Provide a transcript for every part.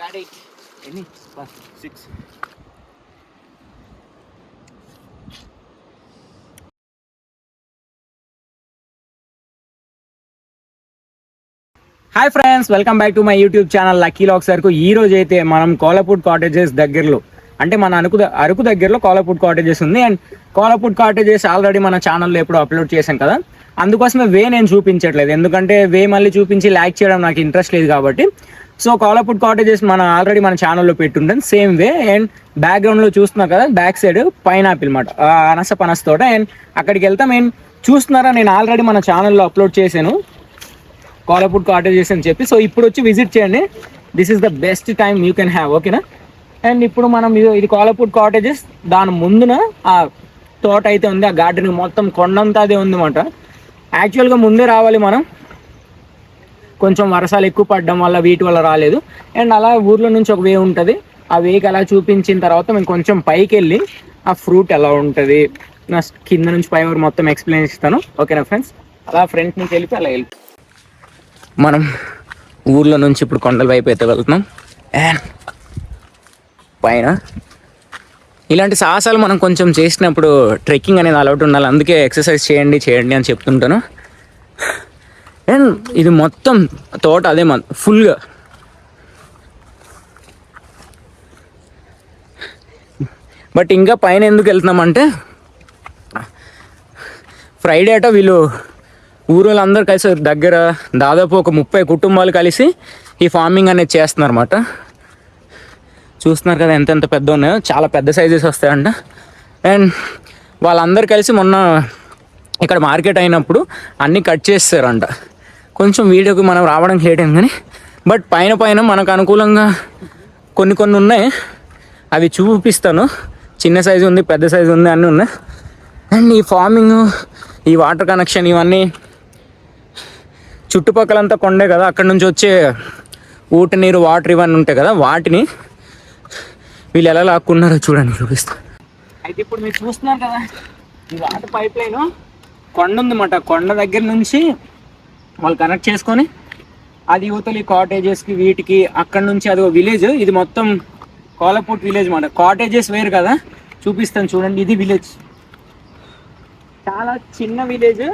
గాడి ఎన్ని 6. Hi friends, welcome back to my YouTube channel lucky lakhs Araku. ఈ రోజు అయితే మనం కోలపూట్ కాటేజెస్ దగ్గరలో, అంటే మన అరకు దగ్గరలో కోలపూట్ కాటేజెస్ ఉంది. అండ్ కోలపూట్ కాటేజెస్ ఆల్రెడీ మన ఛానల్లో ఎప్పుడు అప్లోడ్ చేశాం కదా, అందుకోసమే వే నేను చూపించట్లేదు, ఎందుకంటే వే మళ్ళీ చూపించి లైక్ చేయడం నాకు ఇంట్రెస్ట్ లేదు కాబట్టి. సో కోలపూట్ కాటేజెస్ ఆల్రెడీ మన ఛానల్లో పెట్టుంటాను సేమ్ వే. అండ్ బ్యాక్గ్రౌండ్లో చూస్తున్నా కదా, బ్యాక్ సైడ్ పైనాపిల్ మాట, పనస తోట. అండ్ అక్కడికి వెళ్తాం. అండ్ చూస్తున్నారా, నేను ఆల్రెడీ మన ఛానల్లో అప్లోడ్ చేశాను కోలపూట్ కాటేజెస్ అని చెప్పి. సో ఇప్పుడు వచ్చి విజిట్ చేయండి, this is the best time you can have, ఓకేనా. అండ్ ఇప్పుడు మనం ఇది కోలపూట్ కాటేజెస్, దాని ముందున ఆ తోట అయితే ఉంది, ఆ గార్డెన్ మొత్తం కొండంతా అదే ఉందన్నమాట. యాక్చువల్గా ముందే రావాలి మనం, కొంచెం వర్షాలు ఎక్కువ పడడం వల్ల వీటి వల్ల రాలేదు. అండ్ అలా ఊర్లో నుంచి ఒక వే ఉంటుంది, ఆ వేకి అలా చూపించిన తర్వాత మేము కొంచెం పైకి వెళ్ళి ఆ ఫ్రూట్ ఎలా ఉంటుంది నా కింద నుంచి పై వరకు మొత్తం ఎక్స్ప్లెయిన్ ఇస్తాను, ఓకేనా ఫ్రెండ్స్. అలా ఫ్రంట్ నుంచి వెళ్ళి అలా వెళ్ళి మనం ఊర్లో నుంచి ఇప్పుడు కొండల వైపు అయితే వెళ్తున్నాం. అండ్ పైన ఇలాంటి సాహసాలు మనం కొంచెం చేసినప్పుడు ట్రెక్కింగ్ అనేది అలవాటు ఉండాలి, అందుకే ఎక్సర్సైజ్ చేయండి అని చెప్తుంటాను. అండ్ ఇది మొత్తం తోట అదే ఫుల్గా. బట్ ఇంకా పైన ఎందుకు వెళ్తున్నామంటే, ఫ్రైడే అట వీళ్ళు ఊరోళ్ళందరూ కలిసి దగ్గర దాదాపు ఒక 30 కుటుంబాలు కలిసి ఈ ఫార్మింగ్ అనేది చేస్తున్నారు అన్నమాట. చూస్తున్నారు కదా ఎంత పెద్ద ఉన్నాయో, చాలా పెద్ద సైజెస్ వస్తాయంట. అండ్ వాళ్ళందరూ కలిసి మొన్న ఇక్కడ మార్కెట్ అయినప్పుడు అన్నీ కట్ చేస్తారంట. కొంచెం వీడియోకి మనం రావడానికి లేట్ అయింది కానీ, బట్ పైన మనకు అనుకూలంగా కొన్ని ఉన్నాయి, అవి చూపిస్తాను. చిన్న సైజు ఉంది, పెద్ద సైజు ఉంది, అన్నీ ఉన్నాయి. అండ్ ఈ ఫార్మింగ్, ఈ వాటర్ కనెక్షన్, ఇవన్నీ చుట్టుపక్కలంతా కొండే కదా, అక్కడ నుంచి వచ్చే ఊట నీరు, వాటర్ ఇవన్నీ ఉంటాయి కదా, వాటిని వీళ్ళు ఎలా లాక్కున్నారో చూడండి, చూపిస్తాను. అయితే ఇప్పుడు మీరు చూస్తున్నారు కదా, ఈ వాటర్ పైప్ లైన్ కొండ ఉందన్నమాట. కొండ దగ్గర నుంచి వాళ్ళు కనెక్ట్ చేసుకొని అది యువతలు కాటేజెస్కి వీటికి, అక్కడ నుంచి అది ఒక విలేజ్. ఇది మొత్తం కోలపూట్ విలేజ్ అన్నమాట. కాటేజెస్ వేరు కదా, చూపిస్తాను చూడండి. ఇది విలేజ్, చాలా చిన్న విలేజ్,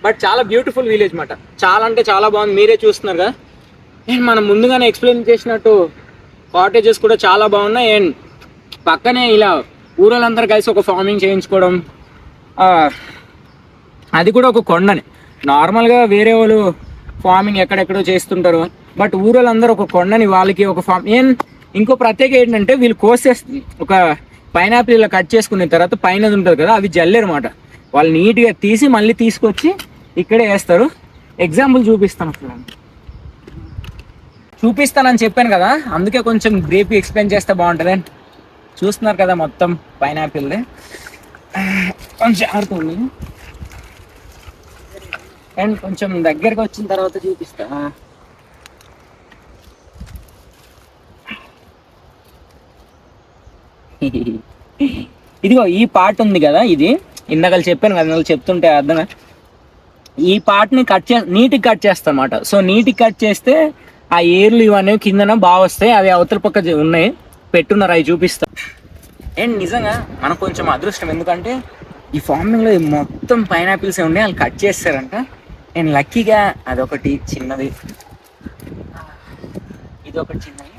బట్ చాలా బ్యూటిఫుల్ విలేజ్ అన్నమాట. చాలా అంటే చాలా బాగుంది, మీరే చూస్తున్నారు కదా. అండ్ మనం ముందుగానే ఎక్స్ప్లెయిన్ చేసినట్టు కాటేజెస్ కూడా చాలా బాగున్నాయి. అండ్ పక్కనే ఇలా ఊరోళ్ళందరూ కలిసి ఒక ఫార్మింగ్ చేయించుకోవడం, అది కూడా ఒక కొండని. నార్మల్గా వేరే వాళ్ళు ఫార్మింగ్ ఎక్కడెక్కడో చేస్తుంటారు, బట్ ఊరోళ్ళందరూ ఒక కొండని వాళ్ళకి ఒక ఇంకో ప్రత్యేక ఏంటంటే, వీళ్ళు కోసేస్తుంది ఒక పైనాపిల్ ఇలా కట్ చేసుకున్న తర్వాత పైన ఉంటుంది కదా, అవి జల్లేరు అన్నమాట. వాళ్ళు నీట్గా తీసి మళ్ళీ తీసుకొచ్చి ఇక్కడే వేస్తారు. ఎగ్జాంపుల్ చూపిస్తానని చెప్పాను కదా, అందుకే కొంచెం బ్రీఫ్ ఎక్స్ప్లెయిన్ చేస్తే బాగుంటుంది. చూస్తున్నారు కదా మొత్తం పైనాపిల్ది, కొంచెం ఆడుతుంది. అండ్ కొంచెం దగ్గరకు వచ్చిన తర్వాత చూపిస్తా. ఇదిగో ఈ పార్ట్ ఉంది కదా, ఇది ఇందాక చెప్పాను కదా, వాళ్ళు చెప్తుంటే అర్థమే. ఈ పార్ట్ని నీట్గా కట్ చేస్తాం అన్నమాట. సో నీట్గా కట్ చేస్తే ఆ ఏర్లు ఇవన్నీ కిందన బాగా వస్తాయి. అవి అవతల పక్క ఉన్నాయి, పెట్టున్నారు, అవి చూపిస్తా. అండ్ నిజంగా మనకు కొంచెం అదృష్టం, ఎందుకంటే ఈ ఫార్మింగ్లో మొత్తం పైనాపిల్సే ఉన్నాయి, వాళ్ళు కట్ చేస్తారంట. అండ్ లక్కీగా అదొకటి చిన్నది, ఇదొకటి చిన్నది.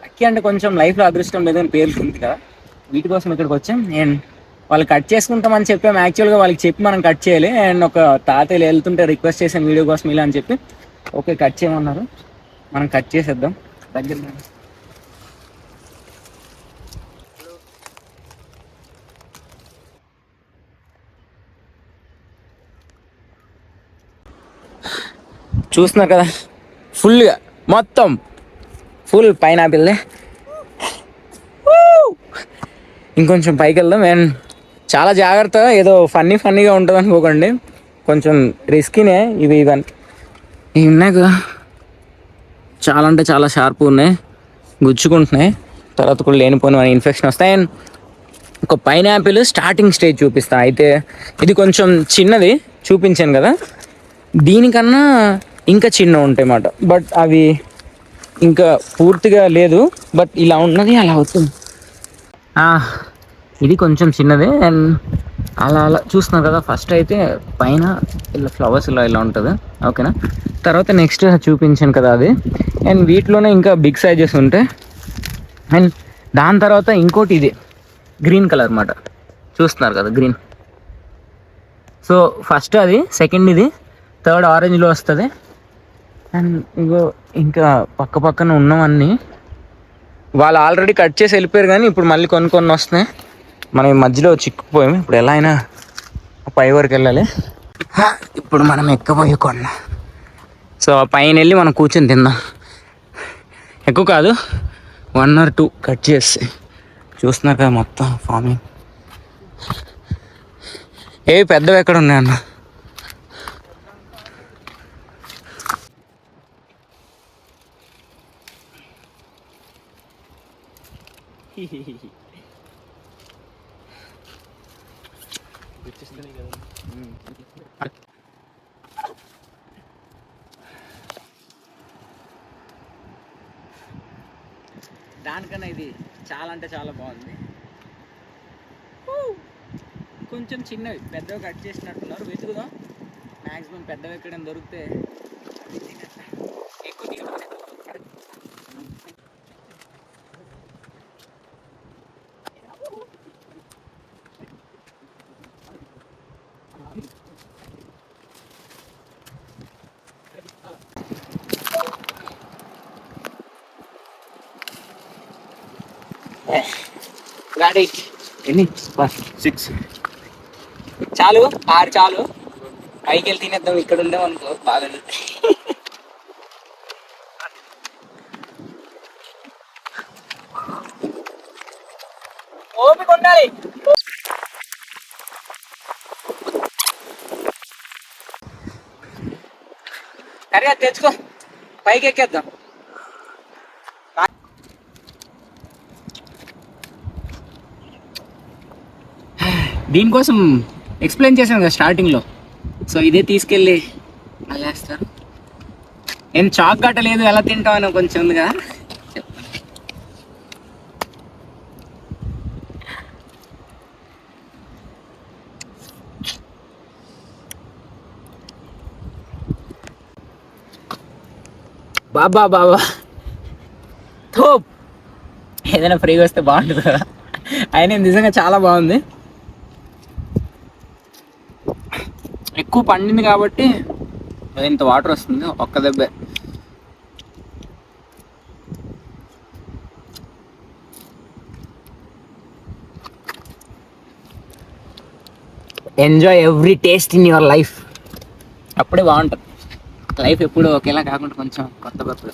లక్కీ అంటే కొంచెం లైఫ్లో అదృష్టం లేదని పేర్లు ఉంది కదా, వీటి కోసం ఇక్కడికి వచ్చాం. అండ్ వాళ్ళు కట్ చేసుకుంటామని చెప్పాము, యాక్చువల్గా వాళ్ళకి చెప్పి మనం కట్ చేయాలి. అండ్ ఒక తాతయ్యలు వెళ్తుంటే రిక్వెస్ట్ చేసాం వీడియో కోసం ఇలా అని చెప్పి, ఓకే కట్ చేయమన్నారు, మనం కట్ చేసేద్దాం. దగ్గర చూస్తున్నారు కదా, ఫుల్గా మొత్తం ఫుల్ పైనాపిల్దే. ఇంకొంచెం పైకి వెళ్దాం. అండ్ చాలా జాగ్రత్త, ఏదో ఫన్నీగా ఉంటుంది అనుకోకండి, కొంచెం రిస్కీనే. ఇవన్నీ ఉన్నాయి కదా, చాలా అంటే చాలా షార్ప్ ఉన్నాయి, గుచ్చుకుంటున్నాయి, తర్వాత కూడా లేనిపోయిన ఇన్ఫెక్షన్ వస్తాయి. అండ్ ఒక పైనాపిల్ స్టార్టింగ్ స్టేజ్ చూపిస్తా. అయితే ఇది కొంచెం చిన్నది చూపించాను కదా, దీనికన్నా ఇంకా చిన్న ఉంటాయి అన్నమాట. బట్ అవి ఇంకా పూర్తిగా లేదు, బట్ ఇలా ఉన్నది అలా అవుతుంది. ఇది కొంచెం చిన్నదే. అండ్ అలా అలా చూస్తున్నారు కదా, ఫస్ట్ అయితే పైన ఇలా ఫ్లవర్స్ ఇలా ఉంటుంది, ఓకేనా. తర్వాత నెక్స్ట్ చూపించాను కదా అది. అండ్ వీటిలోనే ఇంకా బిగ్ సైజెస్ ఉంటాయి. అండ్ దాని తర్వాత ఇంకోటి ఇది గ్రీన్ కలర్ అన్నమాట, చూస్తున్నారు కదా గ్రీన్. సో ఫస్ట్ అది, సెకండ్ ఇది, థర్డ్ ఆరెంజ్లో వస్తుంది. అండ్ ఇంకో ఇంకా పక్క పక్కన ఉన్నవన్నీ వాళ్ళు ఆల్రెడీ కట్ చేసి వెళ్ళిపోయారు, కానీ ఇప్పుడు మళ్ళీ కొన్ని వస్తున్నాయి. మనం ఈ మధ్యలో చిక్కుపోయాము. ఇప్పుడు ఎలా అయినా పై వరకు వెళ్ళాలి. ఇప్పుడు మనం ఎక్కబోయే కొండ. సో పైన వెళ్ళి మనం కూర్చొని తిందాం. ఎక్కువ కాదు, 1 or 2 కట్ చేసి. చూస్తున్నారు కదా మొత్తం ఫార్మింగ్. ఏవి పెద్దవి ఎక్కడ ఉన్నాయన్న? దానికన్నా ఇది చాలా అంటే చాలా బాగుంది. కొంచెం చిన్నవి, పెద్దవి కట్ చేసినట్టున్నారు. వెతుకుదాం, మ్యాక్సిమం పెద్దవి ఎక్కడైనా దొరికితే ఎక్కువ దిగుతుంది. ఎన్ని 6 చాలు, 6 చాలు. పైకి వెళ్ళి తినేద్దాం. ఇక్కడ ఉందాం అనుకో బాగా. ఓపిక ఉండాలి. సరే తెచ్చుకో, పైకి ఎక్కేద్దాం. దీనికోసం ఎక్స్ప్లెయిన్ చేశాను కదా స్టార్టింగ్లో. సో ఇదే తీసుకెళ్ళి అల్లేస్తారు. ఏం చాక్ కట్టలేదు, ఎలా తింటామని కొంచెం ఉంది కదా. బాబా థోప్, ఏదైనా ఫ్రీగా వస్తే బాగుంటుంది కదా. అయినా నిజంగా చాలా బాగుంది. ఎక్కువ పండింది కాబట్టి ఇంత వాటర్ వస్తుంది ఒక్క దెబ్బే. Enjoy every taste in your life, అప్పుడే బాగుంటుంది. లైఫ్ ఎప్పుడు ఒకేలా కాకుండా కొంచెం కొత్త కొత్తగా.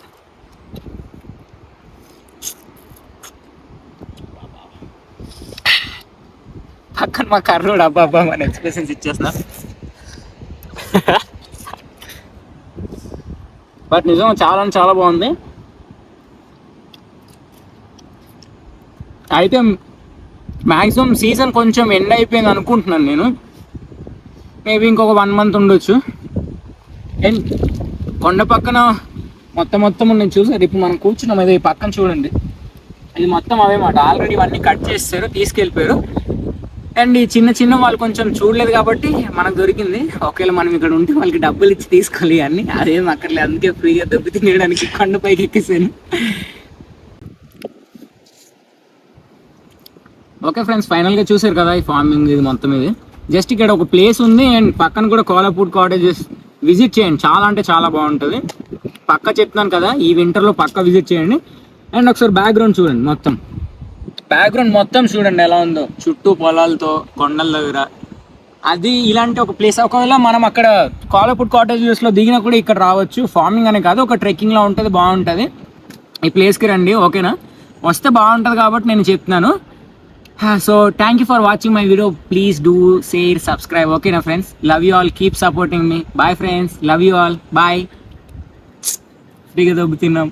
పక్కన మా కర్రోడు అబ్బా మన ఎక్స్ప్రెషన్స్ ఇచ్చేస్తున్నా. బట్ నిజంగా చాలా బాగుంది. అయితే మ్యాక్సిమం సీజన్ కొంచెం ఎండ్ అయిపోయింది అనుకుంటున్నాను నేను. మేబీ ఇంకొక 1 month ఉండొచ్చు. అండ్ కొండ పక్కన మొత్తం నేను చూసారు. ఇప్పుడు మనం కూర్చున్నాం ఇది పక్కన చూడండి, ఇది మొత్తం అవే మాట. ఆల్రెడీ ఇవన్నీ కట్ చేస్తారు, తీసుకెళ్ళిపోయారు. అండ్ ఈ చిన్న వాళ్ళు కొంచెం చూడలేదు కాబట్టి మనకు దొరికింది. ఒకవేళ మనం ఇక్కడ ఉంటే వాళ్ళకి డబ్బులు ఇచ్చి తీసుకోవాలి అన్నీ, అదేం అక్కర్లేదు. అందుకే ఫ్రీగా దెబ్బ తినడానికి కొండ పైకి ఎక్కేసాను. ఓకే ఫ్రెండ్స్, ఫైనల్గా చూసారు కదా ఈ ఫార్మింగ్. ఇది మొత్తం ఇది జస్ట్ ఇక్కడ ఒక ప్లేస్ ఉంది. అండ్ పక్కన కూడా కోలాపూట్ కాటేజెస్ విజిట్ చేయండి, చాలా అంటే చాలా బాగుంటుంది. పక్క చెప్తున్నాను కదా, ఈ వింటర్లో పక్క విజిట్ చేయండి. అండ్ ఒకసారి బ్యాక్గ్రౌండ్ చూడండి, బ్యాక్గ్రౌండ్ మొత్తం చూడండి ఎలా ఉందో, చుట్టూ పొలాలతో కొండల దగ్గర. అది ఇలాంటి ఒక ప్లేస్. ఒకవేళ మనం అక్కడ కోలాపూట్ కాటేజెస్లో దిగినా కూడా ఇక్కడ రావచ్చు. ఫార్మింగ్ అనే కాదు, ఒక ట్రెక్కింగ్లో ఉంటుంది, బాగుంటుంది. ఈ ప్లేస్కి రండి, ఓకేనా. వస్తే బాగుంటుంది కాబట్టి నేను చెప్తున్నాను. So thank you for watching my video. Please do share, subscribe, ఓకేనా friends. Love you all, keep supporting me. Bye friends, love you all, bye. ఫ్రీగా దొబ్బుతున్నాం.